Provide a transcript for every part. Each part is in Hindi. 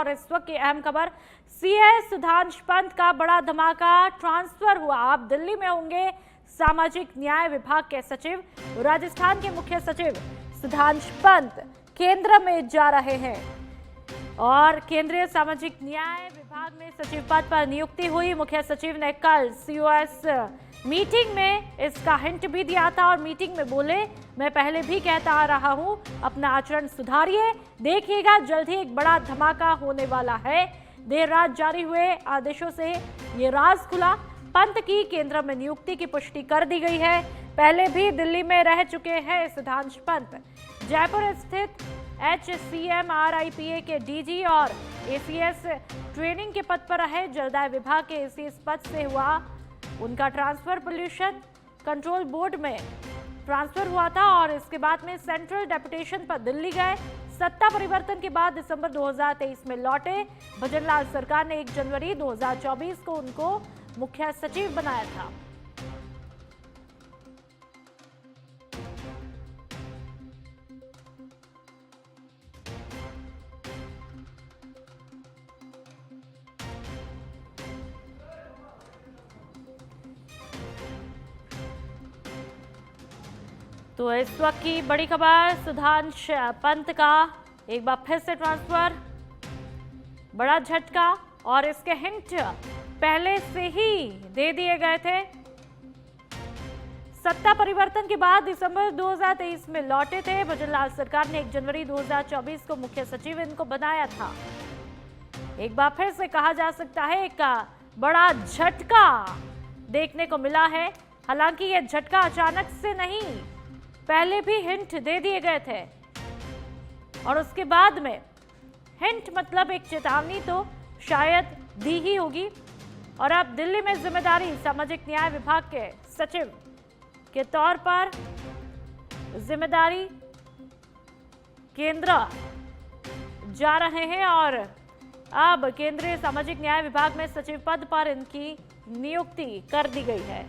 और इस वक्त की अहम खबर, सीएस सुधांशु पंत का बड़ा धमाका, ट्रांसफर हुआ। आप दिल्ली में होंगे सामाजिक न्याय विभाग के सचिव। राजस्थान के मुख्य सचिव सुधांशु पंत केंद्र में जा रहे हैं और केंद्रीय सामाजिक न्याय विभाग में सचिव पद पर नियुक्ति हुई। मुख्य सचिव ने कल सीओएस मीटिंग में इसका हिंट भी दिया था और मीटिंग में बोले, मैं पहले भी कहता आ रहा हूं, अपना आचरण सुधारिए, देखिएगा जल्द ही एक बड़ा धमाका होने वाला है। देर रात जारी हुए आदेशों से ये राज खुला। पंत की केंद्र में नियुक्ति की पुष्टि कर दी गई है। पहले भी दिल्ली में रह चुके हैं सुधांशु पंत। जयपुर स्थित HCMRIPA के डीजी और ACS ट्रेनिंग के पद पर रहे। जलदाय विभाग के ACS पद से हुआ उनका ट्रांसफर। पोल्यूशन कंट्रोल बोर्ड में ट्रांसफर हुआ था और इसके बाद में सेंट्रल डेपुटेशन पर दिल्ली गए। सत्ता परिवर्तन के बाद दिसंबर 2023 में लौटे। भजनलाल सरकार ने 1 जनवरी 2024 को उनको मुख्य सचिव बनाया था। तो इस वक्त की बड़ी खबर, सुधांशु पंत का एक बार फिर से ट्रांसफर, बड़ा झटका और इसके हिंट पहले से ही दे दिए गए थे। सत्ता परिवर्तन के बाद दिसंबर 2023 में लौटे थे। भजनलाल सरकार ने 1 जनवरी 2024 को मुख्य सचिव इनको बनाया था। एक बार फिर से कहा जा सकता है एक बड़ा झटका देखने को मिला है। हालांकि यह झटका अचानक से नहीं, पहले भी हिंट दे दिए गए थे और उसके बाद में हिंट मतलब एक चेतावनी तो शायद दी ही होगी। और अब दिल्ली में जिम्मेदारी सामाजिक न्याय विभाग के सचिव के तौर पर जिम्मेदारी केंद्र जा रहे हैं और अब केंद्रीय सामाजिक न्याय विभाग में सचिव पद पर इनकी नियुक्ति कर दी गई है।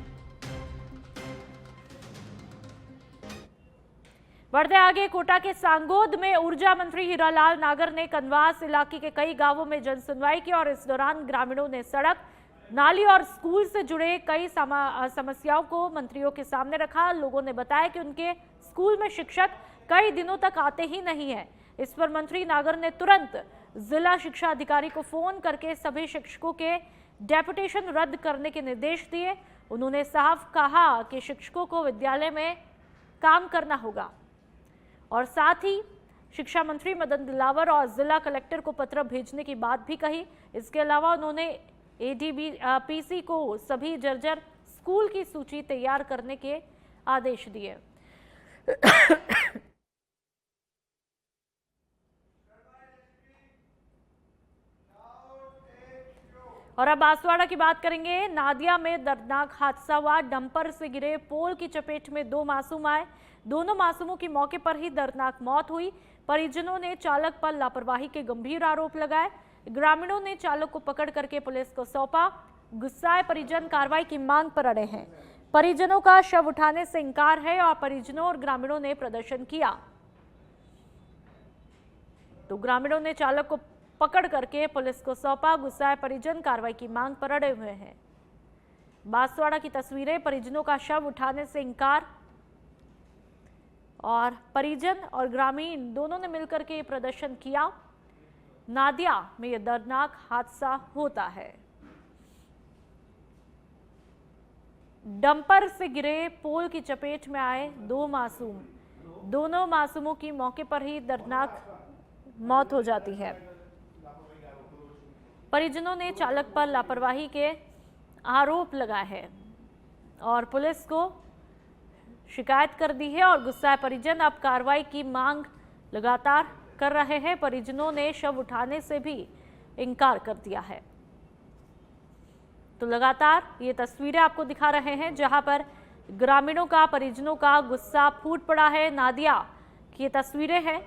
बढ़ते आगे, कोटा के सांगोद में ऊर्जा मंत्री हीरालाल नागर ने कनवास इलाके के कई गांवों में जनसुनवाई की और इस दौरान ग्रामीणों ने सड़क, नाली और स्कूल से जुड़े कई समस्याओं को मंत्रियों के सामने रखा। लोगों ने बताया कि उनके स्कूल में शिक्षक कई दिनों तक आते ही नहीं है। इस पर मंत्री नागर ने तुरंत जिला शिक्षा अधिकारी को फोन करके सभी शिक्षकों के डेपुटेशन रद्द करने के निर्देश दिए। उन्होंने साफ कहा कि शिक्षकों को विद्यालय में काम करना होगा और साथ ही शिक्षा मंत्री मदन दिलावर और जिला कलेक्टर को पत्र भेजने की बात भी कही। इसके अलावा उन्होंने ADBPC को सभी जर्जर स्कूल की सूची तैयार करने के आदेश दिए। और अब बांसवाड़ा की बात करेंगे। नादिया में दर्दनाक हादसा हुआ। डंपर से गिरे पोल की चपेट में 2 मासूम आए। दोनों मासूमों की मौके पर ही दर्दनाक मौत हुई। परिजनों ने चालक पर लापरवाही के गंभीर आरोप लगाए। ग्रामीणों ने चालक को पकड़ करके पुलिस को सौंपा। गुस्साए परिजन कार्रवाई की मांग पर अड़े हैं। परिजनों का शव उठाने से इंकार है और परिजनों और ग्रामीणों ने प्रदर्शन किया। तो ग्रामीणों ने चालक को पकड़ करके पुलिस को सौंपा। गुस्साए परिजन कार्रवाई की मांग पर अड़े हुए हैं। बांसवाड़ा की तस्वीरें, परिजनों का शव उठाने से इंकार और परिजन और ग्रामीण दोनों ने मिलकर के प्रदर्शन किया। नादिया में यह दर्दनाक हादसा होता है। डंपर से गिरे पोल की चपेट में आए 2 मासूम, दोनों मासूमों की मौके पर ही दर्दनाक मौत हो जाती है। परिजनों ने चालक पर लापरवाही के आरोप लगाए हैं और पुलिस को शिकायत कर दी है और गुस्साए परिजन अब कार्रवाई की मांग लगातार कर रहे हैं। परिजनों ने शव उठाने से भी इनकार कर दिया है। तो लगातार ये तस्वीरें आपको दिखा रहे हैं जहां पर ग्रामीणों का, परिजनों का गुस्सा फूट पड़ा है। नादिया की ये तस्वीरें हैं।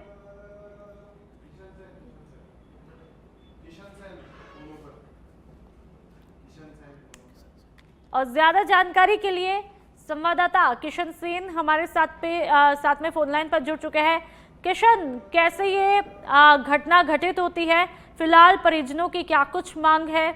और ज्यादा जानकारी के लिए संवाददाता किशन सेन हमारे साथ में फोन लाइन पर जुड़ चुके हैं। किशन, कैसे ये घटना घटित होती है, फिलहाल परिजनों की क्या कुछ मांग है?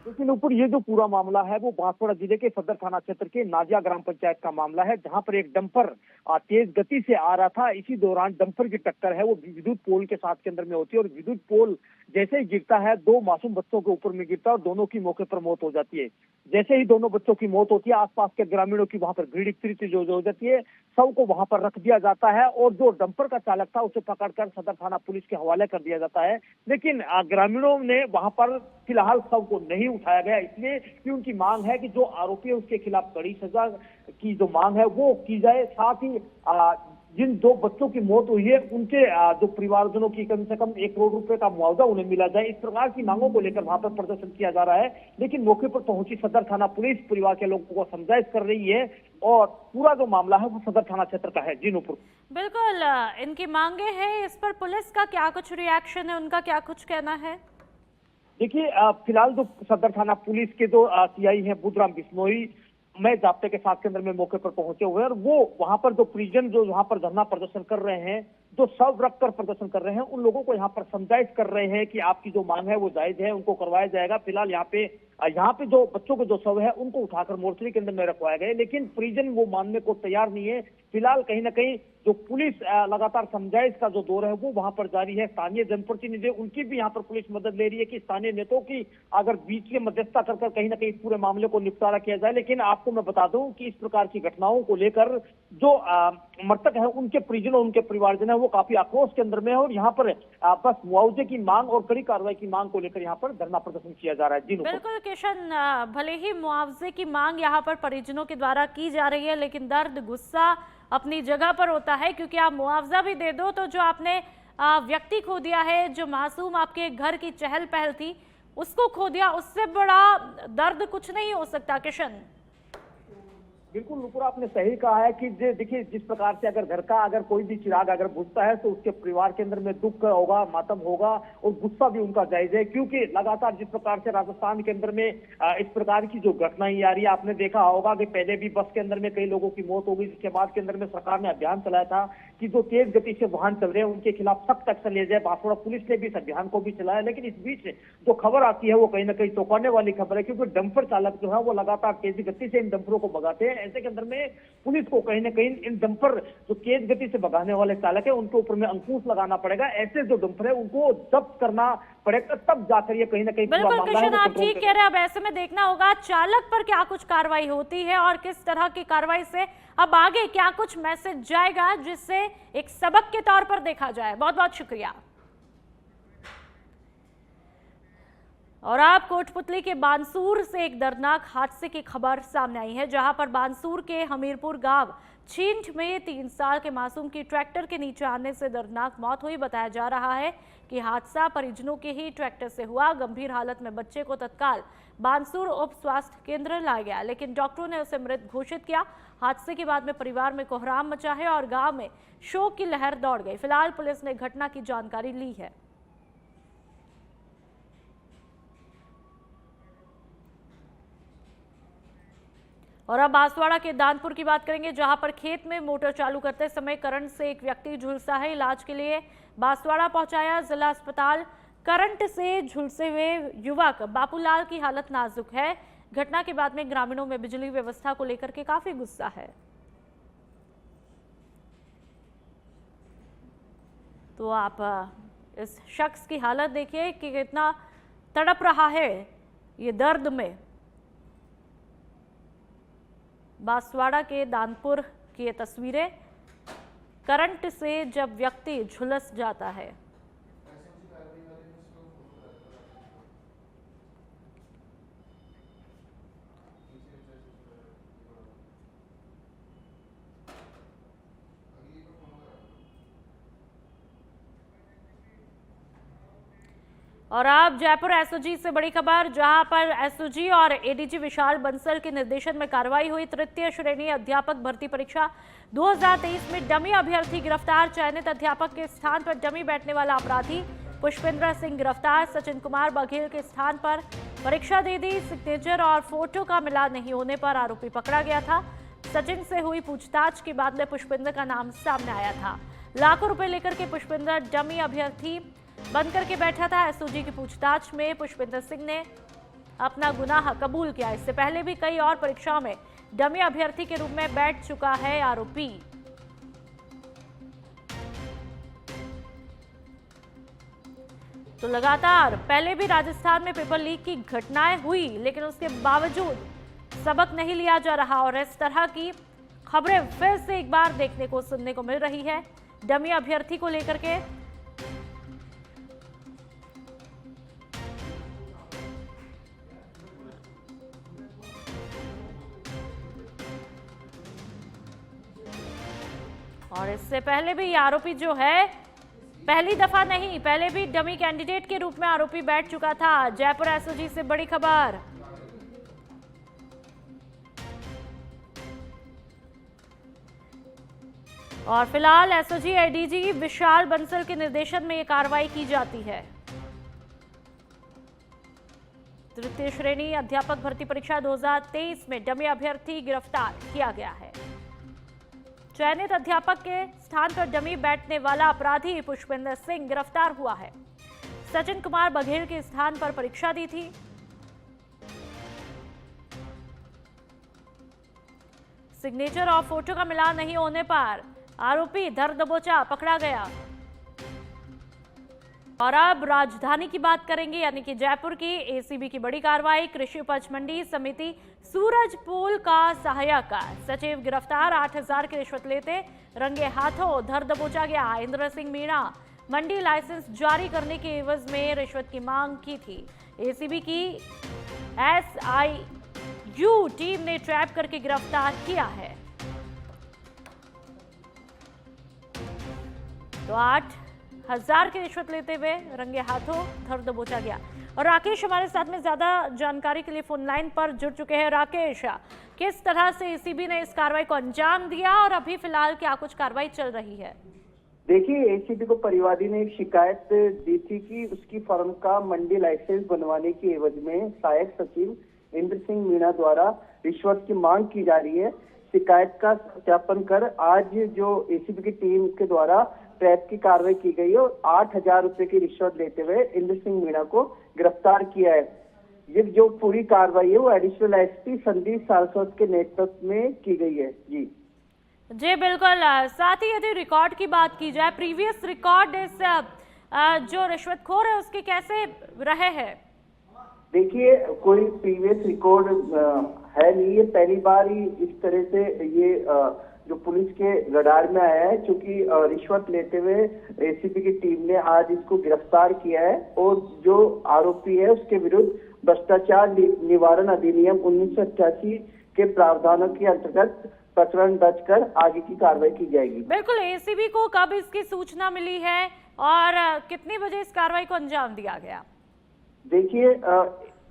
लेकिन ऊपर ये जो पूरा मामला है वो बांसवाड़ा जिले के सदर थाना क्षेत्र के नाजिया ग्राम पंचायत का मामला है, जहां पर एक डंपर तेज गति से आ रहा था। इसी दौरान डंपर की टक्कर है वो विद्युत पोल के साथ के अंदर में होती है और विद्युत पोल जैसे ही गिरता है दो मासूम बच्चों के ऊपर में गिरता है और दोनों की मौके पर मौत हो जाती है। जैसे ही दोनों बच्चों की मौत होती है, आसपास के ग्रामीणों की वहां पर भीड़ इकट्ठी जो हो जाती है, शव को वहां पर रख दिया जाता है और जो डंपर का चालक था उसे पकड़कर सदर थाना पुलिस के हवाले कर दिया जाता है। लेकिन ग्रामीणों ने वहां पर फिलहाल शव को नहीं उठाया गया, इसलिए कि उनकी मांग है कि जो आरोपी है उसके खिलाफ कड़ी सजा की जो मांग है वो की जाए। साथ ही जिन दो बच्चों की मौत हुई है उनके जो परिवारजनों की कम से कम 1 करोड़ रुपए का मुआवजा उन्हें मिला जाए, इस प्रकार की मांगों को लेकर वहां पर प्रदर्शन किया जा रहा है। लेकिन मौके पर पहुंची सदर थाना पुलिस परिवार के लोगों को समझाइश कर रही है और पूरा जो मामला है वो सदर थाना क्षेत्र का है। जी नूपुर। बिल्कुल, इनकी मांगे हैं, इस पर पुलिस का क्या कुछ रिएक्शन है, उनका क्या कुछ कहना है? देखिए, फिलहाल जो सदर थाना पुलिस के जो सीआई हैं बुधराम बिश्नोई मैं जाब्ते के साथ के अंदर में मौके पर पहुंचे हुए हैं और वो वहां पर जो परिजन जो वहां पर धरना प्रदर्शन कर रहे हैं, जो शव रखकर प्रदर्शन कर रहे हैं, उन लोगों को यहाँ पर समझाइश कर रहे हैं कि आपकी जो मांग है वो जायज है, उनको करवाया जाएगा। फिलहाल यहाँ पे जो बच्चों के जो शव है उनको उठाकर मोर्चरी के अंदर में रखवाया गया, लेकिन परिजन वो मानने को तैयार नहीं है। फिलहाल कहीं ना कहीं जो पुलिस लगातार समझाइश का जो दौर है वो वहां पर जारी है। स्थानीय जनप्रतिनिधि उनकी भी यहाँ पर पुलिस मदद ले रही है कि स्थानीय नेताओं की अगर बीच में मध्यस्थता कर कहीं ना कहीं इस पूरे मामले को निपटारा किया जाए। लेकिन आपको मैं बता दूं कि इस प्रकार की घटनाओं को लेकर जो मृतक है उनके परिजन और उनके परिवारजन है वो काफी आक्रोश के अंदर में है और यहाँ पर बस मुआवजे की मांग और कड़ी कार्रवाई की मांग को लेकर यहाँ पर धरना प्रदर्शन किया जा रहा है। जी बिल्कुल किशन, भले ही मुआवजे की मांग यहाँ पर परिजनों के द्वारा की जा रही है, लेकिन दर्द गुस्सा अपनी जगह पर होता है, क्योंकि आप मुआवजा भी दे दो तो जो आपने व्यक्ति खो दिया है, जो मासूम आपके घर की चहल पहल थी उसको खो दिया, उससे बड़ा दर्द कुछ नहीं हो सकता। किशन, बिल्कुल नुपुर, आपने सही कहा है कि देखिए जिस प्रकार से अगर घर का अगर कोई भी चिराग अगर बुझता है तो उसके परिवार के अंदर में दुख होगा, मातम होगा और गुस्सा भी उनका जायज है, क्योंकि लगातार जिस प्रकार से राजस्थान के अंदर में इस प्रकार की जो घटनाएं आ रही है, आपने देखा होगा कि पहले भी बस के अंदर में कई लोगों की मौत हो गई, जिसके बाद के अंदर में सरकार ने अभियान चलाया था कि जो तेज गति से वाहन चल रहे हैं उनके खिलाफ सख्त एक्शन लिया जाए। बांसवाड़ा पुलिस ने भी इस अभियान को भी चलाया, लेकिन इस बीच जो खबर आती है वो कहीं ना कहीं चौंकाने वाली खबर है, क्योंकि डंपर चालक जो है वो लगातार तेज गति से इन डंपरों को भगाते हैं। ऐसे के अंदर में पुलिस को कहीं ना कहीं इन डंपर जो तेज गति से भगाने वाले चालक है उनके ऊपर में अंकुश लगाना पड़ेगा। ऐसे जो डंपर है उनको जब्त करना पड़ेगा, तब जाकर ये कहीं ना कहीं बिल्कुल किशन, आप ठीक कह रहे हैं। अब ऐसे में देखना होगा चालक पर क्या कुछ कार्रवाई होती है और किस तरह की कार्रवाई से अब आगे क्या कुछ मैसेज जाएगा, जिससे एक सबक के तौर पर देखा जाए। बहुत बहुत शुक्रिया। और आप कोटपुतली के बानसूर से एक दर्दनाक हादसे की खबर सामने आई है, जहां पर बानसूर के हमीरपुर गांव छींट में 3 साल के मासूम की ट्रैक्टर के नीचे आने से दर्दनाक मौत हुई। बताया जा रहा है कि हादसा परिजनों के ही ट्रैक्टर से हुआ। गंभीर हालत में बच्चे को तत्काल बानसूर उप स्वास्थ्य केंद्र लाया गया, लेकिन डॉक्टरों ने उसे मृत घोषित किया। हादसे के बाद में परिवार में कोहराम मचा है और गांव में शोक की लहर दौड़ गई। फिलहाल पुलिस ने घटना की जानकारी ली है। और अब बांसवाड़ा के दानपुर की बात करेंगे, जहां पर खेत में मोटर चालू करते समय करंट से एक व्यक्ति झुलसा है। इलाज के लिए बांसवाड़ा पहुंचाया जिला अस्पताल। करंट से झुलसे हुए युवक बापूलाल की हालत नाजुक है। घटना के बाद में ग्रामीणों में बिजली व्यवस्था को लेकर के काफी गुस्सा है। तो आप इस शख्स की हालत देखिए कि कितना तड़प रहा है ये दर्द में। बांसवाड़ा के दानपुर की ये तस्वीरें, करंट से जब व्यक्ति झुलस जाता है। और अब जयपुर एसओजी से बड़ी खबर, जहां पर एसओजी और एडीजी विशाल बंसल के निर्देशन में कार्रवाई हुई। तृतीय श्रेणी अध्यापक भर्ती परीक्षा 2023 में डमी अभ्यर्थी गिरफ्तार। चयनित अध्यापक के स्थान पर डमी बैठने वाला अपराधी पुष्पेंद्र सिंह गिरफ्तार। सचिन कुमार बघेल के स्थान पर परीक्षा दे दी। सिग्नेचर और फोटो का मिलान नहीं होने पर आरोपी पकड़ा गया था। सचिन से हुई पूछताछ के बाद में पुष्पेंद्र का नाम सामने आया था। लाखों रुपए लेकर के पुष्पेंद्र डमी अभ्यर्थी बंद करके बैठा था। एसओजी की पूछताछ में पुष्पिंदर सिंह ने अपना गुनाह कबूल किया। इससे पहले भी कई और परीक्षाओं में डमी अभ्यर्थी के रूप में बैठ चुका है आरोपी। तो लगातार पहले भी राजस्थान में पेपर लीक की घटनाएं हुई, लेकिन उसके बावजूद सबक नहीं लिया जा रहा और इस तरह की खबरें फिर से एक बार देखने को सुनने को मिल रही है डमी अभ्यर्थी को लेकर के। और इससे पहले भी आरोपी जो है पहली दफा नहीं, पहले भी डमी कैंडिडेट के रूप में आरोपी बैठ चुका था। जयपुर एसओजी से बड़ी खबर। और फिलहाल एसओजी एडीजी विशाल बंसल के निर्देशन में यह कार्रवाई की जाती है। तृतीय श्रेणी अध्यापक भर्ती परीक्षा 2023 में डमी अभ्यर्थी गिरफ्तार किया गया है। चयनित अध्यापक के स्थान पर डमी बैठने वाला अपराधी पुष्पिंदर सिंह गिरफ्तार हुआ है। सचिन कुमार बघेल के स्थान पर परीक्षा दी थी। सिग्नेचर और फोटो का मिलान नहीं होने पर आरोपी धर दबोचा पकड़ा गया। और अब राजधानी की बात करेंगे, यानी कि जयपुर की एसीबी की बड़ी कार्रवाई। कृषि उपज मंडी समिति सूरजपोल का सहायक सचिव गिरफ्तार। 8,000 की रिश्वत लेते रंगे हाथों धर दबोचा गया। इंद्र सिंह मीणा मंडी लाइसेंस जारी करने के एवज में रिश्वत की मांग की थी। एसीबी की एसआईयू टीम ने ट्रैप करके गिरफ्तार किया है। तो 8,000 की रिश्वत लेते हुए रंगे हाथों धर दबोचा गया। और राकेश हमारे साथ में ज्यादा जानकारी के लिए फोन लाइन पर जुड़ चुके हैं। राकेश, किस तरह से एसीबी ने इस कार्रवाई को अंजाम दिया और अभी फिलहाल क्या कुछ कार्रवाई चल रही है? देखिए, एसीबी को परिवादी ने एक शिकायत दी थी कि उसकी फर्म का मंडी लाइसेंस बनवाने की एवज में सहायक सचिव इंद्र सिंह मीणा द्वारा रिश्वत की मांग की जा रही है। शिकायत का सत्यापन कर आज जो एसीबी की टीम के द्वारा ट्रैप की कार्रवाई की गई है और 8,000 रुपए की रिश्वत लेते हुए इंद्र सिंह मीणा को गिरफ्तार किया है। ये जो पूरी कार्रवाई है वो एडिशनल एसपी संदीप सारस्वत के नेतृत्व में की गई है। जी बिल्कुल। साथ ही यदि रिकॉर्ड की बात की जाए, प्रीवियस रिकॉर्ड इस जो रिश्वतखोर है उसके कैसे रहे हैं? देखिए, कोई प्रीवियस रिकॉर्ड है नहीं, ये पहली बार ही इस तरह से ये जो पुलिस के रडार में आया है। चूंकि रिश्वत लेते हुए एसीबी की टीम ने आज इसको गिरफ्तार किया है और जो आरोपी है उसके विरुद्ध भ्रष्टाचार निवारण अधिनियम 1988 के प्रावधानों के अंतर्गत प्रकरण दर्ज कर आगे की कार्रवाई की जाएगी। बिल्कुल। एसीबी को कब इसकी सूचना मिली है और कितने बजे इस कार्रवाई को अंजाम दिया गया? देखिए,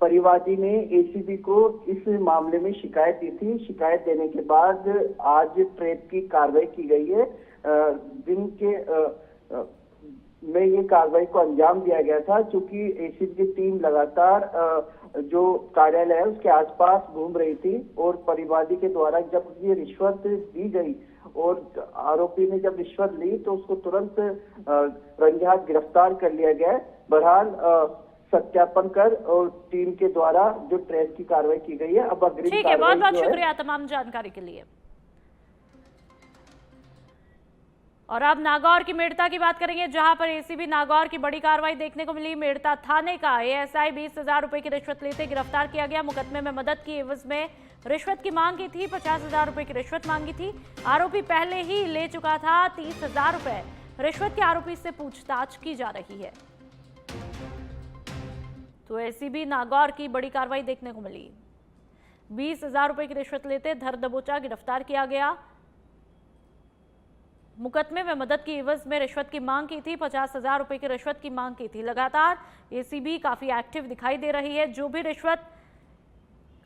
परिवादी ने एसीबी को इस मामले में शिकायत दी थी। शिकायत देने के बाद आज ट्रैप की कार्रवाई की गई है। दिन के में ये कार्रवाई को अंजाम दिया गया था। चूंकि एसीबी की टीम लगातार जो कार्यालय है उसके आसपास घूम रही थी और परिवादी के द्वारा जब ये रिश्वत दी गई और आरोपी ने जब रिश्वत ली तो उसको तुरंत रंगे हाथ गिरफ्तार कर लिया गया है। बहरहाल सत्यापन कर और टीम के द्वारा जो ट्रैप की कार्रवाई की गई है। अब अग्रिम ठीक है, बहुत बहुत शुक्रिया तमाम जानकारी के लिए। और अब नागौर की मेड़ता की बात करेंगे, जहां पर एसीबी नागौर की बड़ी कार्रवाई देखने को मिली। मेड़ता थाने का एएसआई 20,000 रुपए की रिश्वत लेते गिरफ्तार किया गया। मुकदमे में मदद की एवज में रिश्वत की मांग की थी। 50,000 रुपए की रिश्वत मांगी थी। आरोपी पहले ही ले चुका था 30,000 रुपए। रिश्वत के आरोपी से पूछताछ की जा रही है। तो एसीबी नागौर की बड़ी कार्रवाई देखने को मिली। 20,000 रुपए की रिश्वत लेते धर दबोचा गिरफ्तार किया गया। मुकदमे में मदद की एवज में रिश्वत की मांग की थी। 50,000 रुपए की रिश्वत की मांग की थी। लगातार एसीबी काफी एक्टिव दिखाई दे रही है। जो भी रिश्वत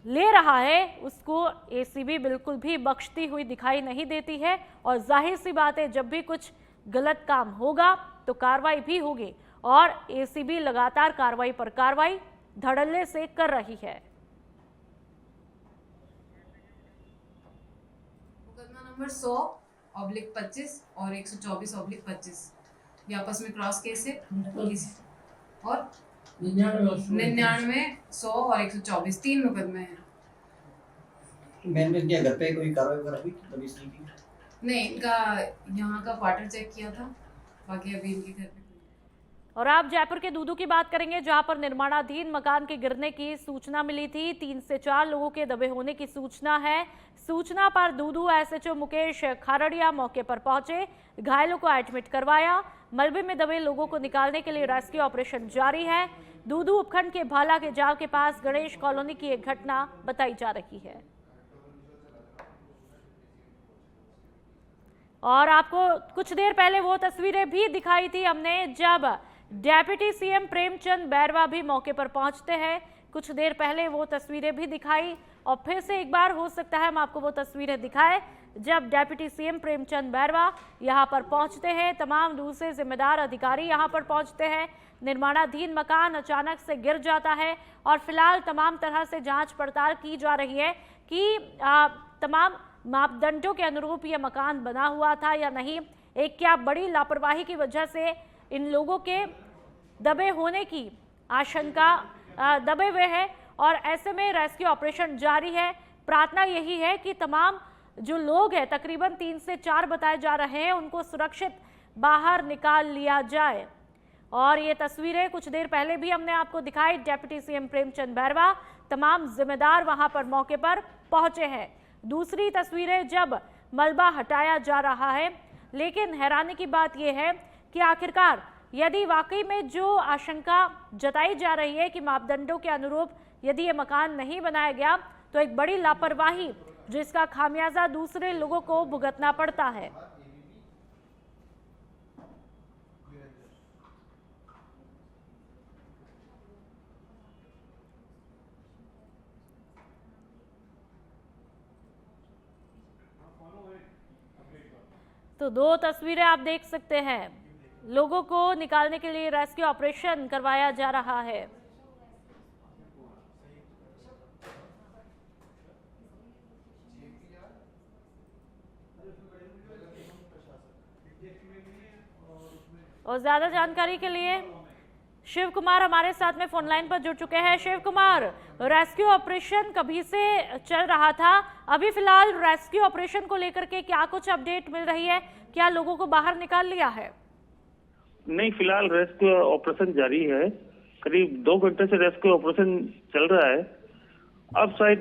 ले रहा है उसको एसीबी बिल्कुल भी बख्शती हुई दिखाई नहीं देती है। और जाहिर सी बात है, जब भी कुछ गलत काम होगा तो कार्रवाई भी होगी और एसीबी लगातार कार्रवाई पर कार्रवाई धड़ल्ले से कर रही है। मुकदमा नंबर 100/25 और 124/25 ये आपस में क्रॉस केस है और 99, 100 और 124 3 मुकदमे हैं। मैंने क्या घर पे कोई कार्रवाई वगैरह हुई पुलिस ने की? नहीं, इनका यहाँ का क्वार्टर चेक किया था, बाकी अभी इनके घर पे। और आप जयपुर के दूदू की बात करेंगे, जहां पर निर्माणाधीन मकान के गिरने की सूचना मिली थी। 3 से 4 लोगों के दबे होने की सूचना है। सूचना पर दूदू एसएचओ मुकेश खारड़िया मौके पर पहुंचे, घायलों को एडमिट करवाया। मलबे में दबे लोगों को निकालने के लिए रेस्क्यू ऑपरेशन जारी है। दूदू उपखंड के भाला के जाव के पास गणेश कॉलोनी की एक घटना बताई जा रही है। और आपको कुछ देर पहले वो तस्वीरें भी दिखाई थी हमने, जब डेप्यूटी सीएम प्रेमचंद बैरवा भी मौके पर पहुंचते हैं। कुछ देर पहले वो तस्वीरें भी दिखाई और फिर से एक बार हो सकता है हम आपको वो तस्वीरें दिखाएं, जब डेप्यूटी सीएम प्रेमचंद बैरवा यहां पर पहुंचते हैं। तमाम दूसरे जिम्मेदार अधिकारी यहां पर पहुंचते हैं। निर्माणाधीन मकान अचानक से गिर जाता है और फिलहाल तमाम तरह से जांच पड़ताल की जा रही है कि तमाम मापदंडों के अनुरूप यह मकान बना हुआ था या नहीं। एक क्या बड़ी लापरवाही की वजह से इन लोगों के दबे होने की आशंका दबे हुए हैं और ऐसे में रेस्क्यू ऑपरेशन जारी है। प्रार्थना यही है कि तमाम जो लोग हैं, तकरीबन 3 से 4 बताए जा रहे हैं, उनको सुरक्षित बाहर निकाल लिया जाए। और ये तस्वीरें कुछ देर पहले भी हमने आपको दिखाई। डेप्यूटी सीएम प्रेमचंद बैरवा, तमाम जिम्मेदार वहां पर मौके पर पहुंचे हैं। दूसरी तस्वीरें जब मलबा हटाया जा रहा है, लेकिन हैरानी की बात यह है कि आखिरकार यदि वाकई में जो आशंका जताई जा रही है कि मापदंडों के अनुरूप यदि ये मकान नहीं बनाया गया तो एक बड़ी लापरवाही जिसका खामियाजा दूसरे लोगों को भुगतना पड़ता है। तो 2 तस्वीरें आप देख सकते हैं, लोगों को निकालने के लिए रेस्क्यू ऑपरेशन करवाया जा रहा है। और ज्यादा जानकारी के लिए शिव कुमार हमारे साथ में फोन लाइन पर जुड़ चुके हैं। शिव कुमार, रेस्क्यू ऑपरेशन कभी से चल रहा था, अभी फिलहाल रेस्क्यू ऑपरेशन को लेकर के क्या कुछ अपडेट मिल रही है? क्या लोगों को बाहर निकाल लिया है? नहीं, फिलहाल रेस्क्यू ऑपरेशन जारी है। करीब 2 घंटे से रेस्क्यू ऑपरेशन चल रहा है। अब शायद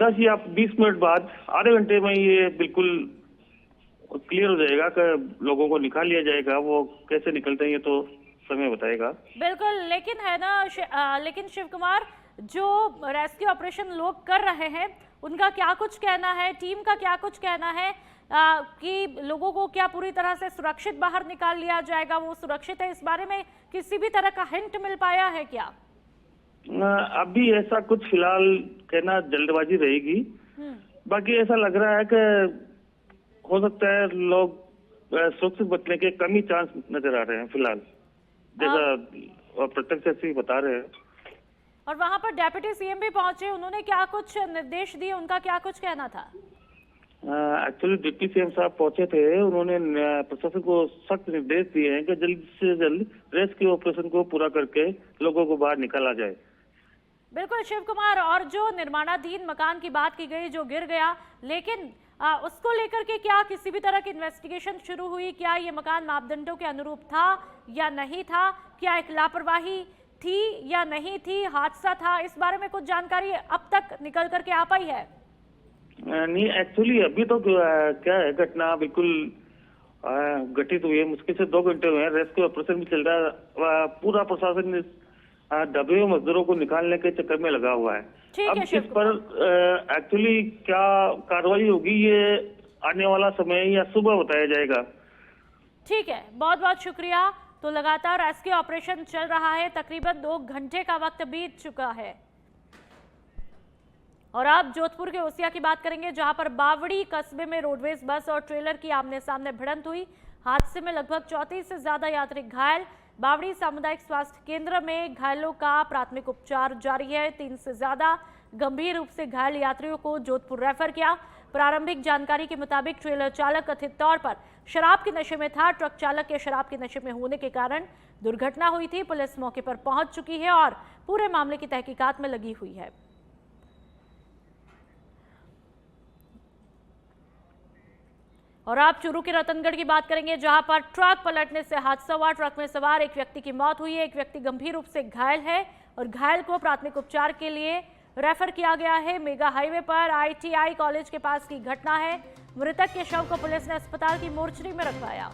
10 या 20 मिनट बाद, आधे घंटे में ये बिल्कुल क्लियर हो जाएगा कि लोगों को निकाल लिया जाएगा। वो कैसे निकलते हैं ये तो समय बताएगा। बिल्कुल, लेकिन है ना लेकिन शिव कुमार, जो रेस्क्यू ऑपरेशन लोग कर रहे हैं उनका क्या कुछ कहना है, टीम का क्या कुछ कहना है कि लोगों को क्या पूरी तरह से सुरक्षित बाहर निकाल लिया जाएगा, वो सुरक्षित है? इस बारे में किसी भी तरह का हिंट मिल पाया है क्या? अभी ऐसा कुछ फिलहाल कहना जल्दबाजी रहेगी। बाकी ऐसा लग रहा है कि हो सकता है लोग सुरक्षित बचने के कम ही चांस नजर आ रहे हैं फिलहाल, जैसा प्रत्यक्षदर्शी बता रहे हैं। और वहां पर डेप्यूटी सीएम भी पहुंचे, उन्होंने क्या कुछ निर्देश दिए, उनका क्या कुछ कहना था? एक्चुअली डिप्टी सीएम साहब पहुंचे थे, उन्होंने प्रशासन को सख्त निर्देश दिए हैं कि जल्द से जल्द रेस्क्यू ऑपरेशन को पूरा करके लोगों को बाहर निकाला जाए। बिल्कुल शिव कुमार, और जो निर्माणाधीन मकान की बात की गई जो गिर गया, लेकिन उसको लेकर के क्या किसी भी तरह की इन्वेस्टिगेशन शुरू हुई? क्या ये मकान मापदंडों के अनुरूप था या नहीं था? क्या एक लापरवाही थी या नहीं थी, हादसा था? इस बारे में कुछ जानकारी अब तक निकल करके आ पाई है? नहीं, एक्चुअली अभी तो क्या है, घटना बिल्कुल घटित हुई है। मुश्किल से 2 घंटे हुए हैं, रेस्क्यू ऑपरेशन भी चल रहा है। पूरा प्रशासन दबे हुए मजदूरों को निकालने के चक्कर में लगा हुआ है। अब इस पर एक्चुअली क्या कार्रवाई होगी ये आने वाला समय या सुबह बताया जाएगा। ठीक है, बहुत बहुत शुक्रिया। तो लगातार रेस्क्यू ऑपरेशन चल रहा है, तकरीबन 2 घंटे का वक्त बीत चुका है। और अब जोधपुर के ओसिया की बात करेंगे, जहां पर बावड़ी कस्बे में रोडवेज बस और ट्रेलर की आमने सामने भिड़ंत हुई। हादसे में लगभग 34 से ज्यादा यात्री घायल। बावड़ी सामुदायिक स्वास्थ्य केंद्र में घायलों का प्राथमिक उपचार जारी है। 3 से ज्यादा गंभीर रूप से घायल यात्रियों को जोधपुर रेफर किया। प्रारंभिक जानकारी के मुताबिक ट्रेलर चालक कथित तौर पर शराब के नशे में था। ट्रक चालक के शराब के नशे में होने के कारण दुर्घटना हुई थी। पुलिस मौके पर पहुंच चुकी है और पूरे मामले की तहकीकात में लगी हुई है। और आप चूरू के रतनगढ़ की बात करेंगे, जहां पर ट्रक पलटने से हादसा हुआ। ट्रक में सवार एक व्यक्ति की मौत हुई है, एक व्यक्ति गंभीर रूप से घायल है और घायल को प्राथमिक उपचार के लिए रेफर किया गया है। मेगा हाईवे पर ITI कॉलेज के पास की घटना है। मृतक के शव को पुलिस ने अस्पताल की मोर्चरी में रखवाया।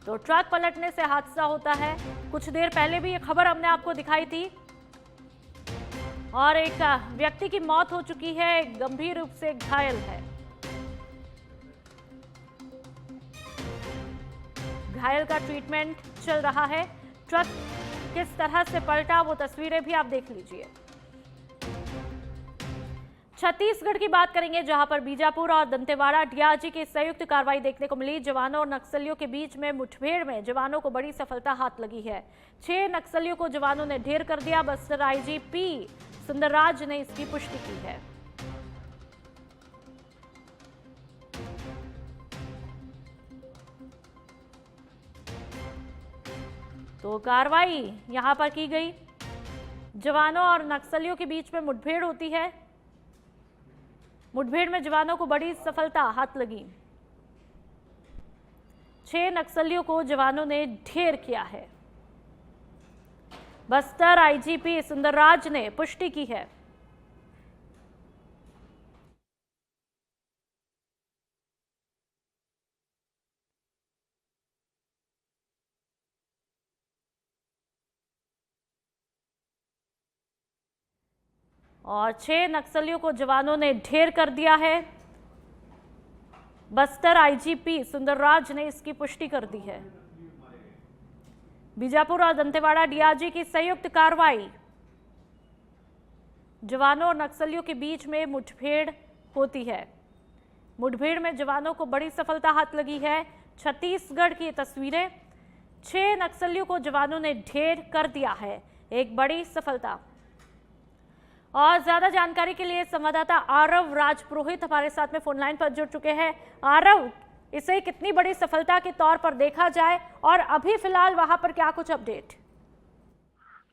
तो ट्रक पलटने से हादसा होता है। कुछ देर पहले भी ये खबर हमने आपको दिखाई थी और एक व्यक्ति की मौत हो चुकी है, एक गंभीर रूप से घायल है। घायल का ट्रीटमेंट चल रहा है। ट्रक किस तरह से पलटा वो तस्वीरें भी आप देख लीजिए। छत्तीसगढ़ की बात करेंगे, जहां पर बीजापुर और दंतेवाड़ा DRG की संयुक्त कार्रवाई देखने को मिली। जवानों और नक्सलियों के बीच में मुठभेड़ में जवानों को बड़ी सफलता हाथ लगी है। 6 नक्सलियों को जवानों ने ढेर कर दिया। बस्तर IGP सुंदरराज ने इसकी पुष्टि की है। तो कार्रवाई यहां पर की गई। जवानों और नक्सलियों के बीच में मुठभेड़ होती है। मुठभेड़ में जवानों को बड़ी सफलता हाथ लगी। 6 नक्सलियों को जवानों ने ढेर किया है। बस्तर IGP सुंदरराज ने पुष्टि की है। और 6 नक्सलियों को जवानों ने ढेर कर दिया है। बस्तर IGP सुंदरराज ने इसकी पुष्टि कर दी है। बीजापुर और दंतेवाड़ा DRG की संयुक्त कार्रवाई। जवानों और नक्सलियों के बीच में मुठभेड़ होती है। मुठभेड़ में जवानों को बड़ी सफलता हाथ लगी है। छत्तीसगढ़ की तस्वीरें। 6 नक्सलियों को जवानों ने ढेर कर दिया है, एक बड़ी सफलता। और ज्यादा जानकारी के लिए संवाददाता आरव राजपुरोहित हमारे साथ में फोन लाइन पर जुड़ चुके हैं। आरव, इसे कितनी बड़ी सफलता के तौर पर देखा जाए और अभी फिलहाल वहां पर क्या कुछ अपडेट?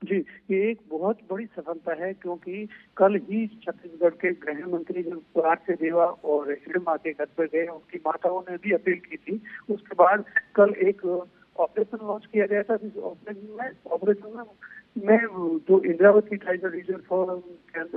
जी, ये एक बहुत बड़ी सफलता है, क्योंकि कल ही छत्तीसगढ़ के गृह मंत्री जब पुरार देवा और हिडमा के घर पर गए, उनकी माताओं ने भी अपील की थी। उसके बाद कल एक ऑपरेशन लॉन्च किया गया था। इस ऑपरेशन में जो इंद्रावती टाइगर रिजर्व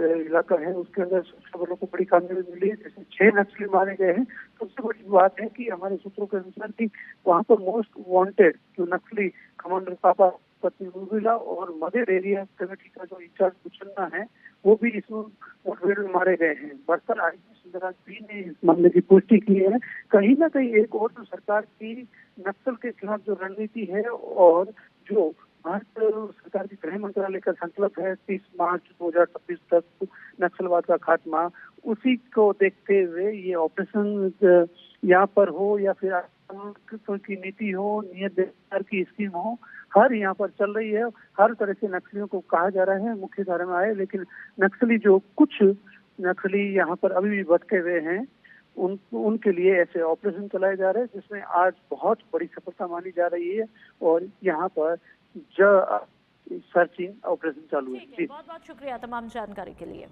इलाका है, उसके अंदर सुरक्षा बलों को बड़ी कामयाबी मिली है। जैसे 6 नक्सली मारे गए हैं। सबसे बड़ी बात है कि हमारे सूत्रों के अनुसार कि वहाँ पर मोस्ट वांटेड जो नक्सली कमांडर पापा पत्नी रूबिला और मदेर एरिया कमेटी का जो इंचार्ज कुचन्ना है, वो भी इस मुठभेड़ में मारे गए हैं। बस्तर IGP सुंदरराज भी ने इस मामले की पुष्टि की है। कहीं ना कहीं एक और जो सरकार की नक्सल के खिलाफ जो रणनीति है और जो भारत सरकार की गृह मंत्रालय का संकल्प है 30 मार्च 2026 तक नक्सलवाद का खात्मा, उसी को देखते हुए ये ऑपरेशन यहाँ पर हो या फिर की नीति हो, नियत की स्कीम हो, हर यहाँ पर चल रही है। हर तरह से नक्सलियों को कहा जा रहा है मुख्य धारा में आए, लेकिन नक्सली जो कुछ नक्सली यहाँ पर अभी भी भटके हुए हैं, उनके लिए ऐसे ऑपरेशन चलाए जा रहे हैं, जिसमें आज बहुत बड़ी सफलता मानी जा रही है और यहाँ पर सर्चिंग ऑपरेशन चालू है। बहुत बहुत शुक्रिया तमाम जानकारी के लिए।